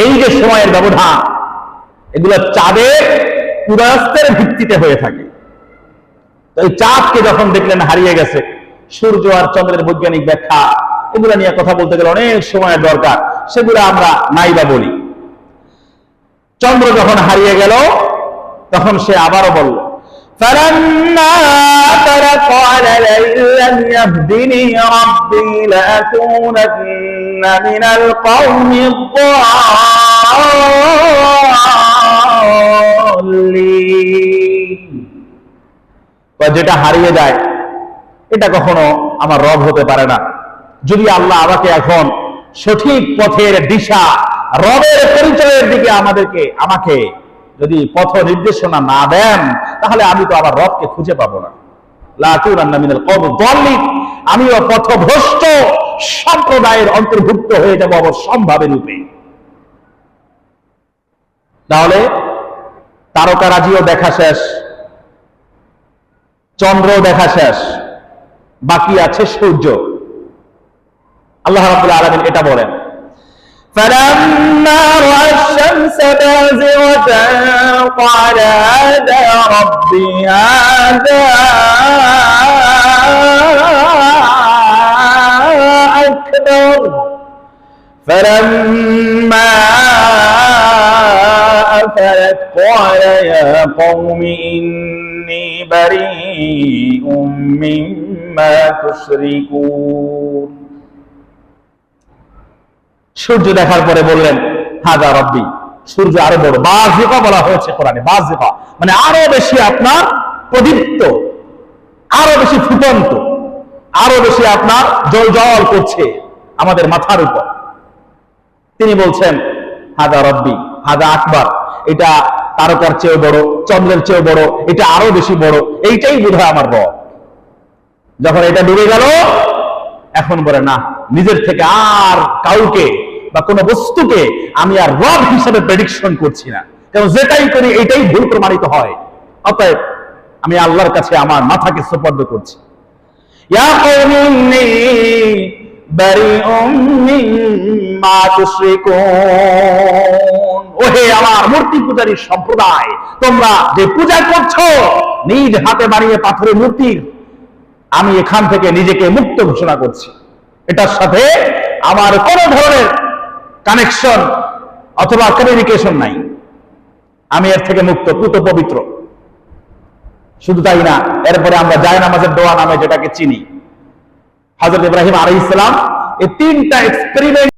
এই যে সময়ের ব্যবধান, এগুলো চাঁদের উদয়াস্তের ভিত্তিতে হয়ে থাকে। তো এই চাঁদকে যখন দেখলেন হারিয়ে গেছে, সূর্য আর চন্দ্রের বৈজ্ঞানিক ব্যাখ্যা এগুলো নিয়ে কথা বলতে গেলে অনেক সময়ের দরকার, সেগুলো আমরা নাইবা বলি। চন্দ্র যখন হারিয়ে গেল তখন সে আবারও বলল, فَلَمَّا أَفَلَ قَالَ لَئِن لَّمْ يَهْدِنِي رَبِّي لَأَكُونَنَّ مِنَ الْقَوْمِ الضَّالِّينَ। যেটা হারিয়ে যায় এটা কখনো আমার রব হতে পারে না। যদি আল্লাহ আমাকে এখন সঠিক পথের দিশা, রবের পরিচয়ের দিকে আমাকে যদি পথ নির্দেশনা না দেন, তাহলে আমি তো আবার রবকে খুঁজে পাবো না। লাকুনান্না মিনাল কওমি যাল্লিন, আমিও পথভ্রষ্ট সম্প্রদায়ের অন্তর্ভুক্ত হয়ে যাব অবশ্যম্ভাবী রূপে। তাহলে তারকারাজিও দেখা শেষ, চন্দ্র দেখা শেষ, বাকি আছে সূর্য। আল্লাহ রাব্বুল আলামিন এটা বলেন, فَلَمَّا رَأَى الشَّمْسَ بَازِغَةً قَالَ هَذَا رَبِّي هَذَا أَكْبَرُ فَلَمَّا أَفَلَتْ قَالَ يَا قَوْمِ إِنِّي بَرِيءٌ مِّمَّا تُشْرِكُونَ। সূর্য দেখার পরে বললেন, হাযা রব্বি, সূর্য আরো বড়, বাযিকা বলা হয়েছে কোরআনে, বাযিকা মানে আরো বেশি আপনার প্রদীপ্ত, আরো বেশি ফুটন্ত, আরো বেশি আপনার জ্বলজ্বল করছে আমাদের মাথার উপর। তিনি বলছেন, হাযা রব্বি হাযা আকবার, এটা তারকার চেয়েও বড়, চন্দ্রের চেয়েও বড়, এটা আরো বেশি বড়, এইটাই বোধহয় আমার রব। যখন এটা ডুবে গেল, এখন বলে না, নিজের থেকে আর কাউকে বা কোনো বস্তুকে আমি আর রব হিসেবে প্রেডিকশন করছি না, কারণ যেটাই করি এটাই ভুল প্রমাণিত হয়। অতএব আমি আল্লাহর কাছে আমার মাথাকে সুপর্দ করছি। ইয়া কওমি ইন্নী বারিউম মিম্মা তুশরিকুন, ওহে আমার মূর্তি পূজারী সম্প্রদায়, তোমরা যে পূজা করছো নিজ হাতে বানিয়ে পাথরের মূর্তির, আমি এখান থেকে নিজেকে মুক্ত ঘোষণা করছি। এটার সাথে আমার কোনো ধরনের কানেকশন অথবা কমিউনিকেশন নাই, আমি এর থেকে মুক্ত, পুত পবিত্র। শুধু তাই না, এরপরে আমরা জায়নামাজের দোয়া নামে যেটাকে চিনি, হযরত ইব্রাহিম আলাইহিস সালাম এই তিনটা এক্সপেরিমেন্ট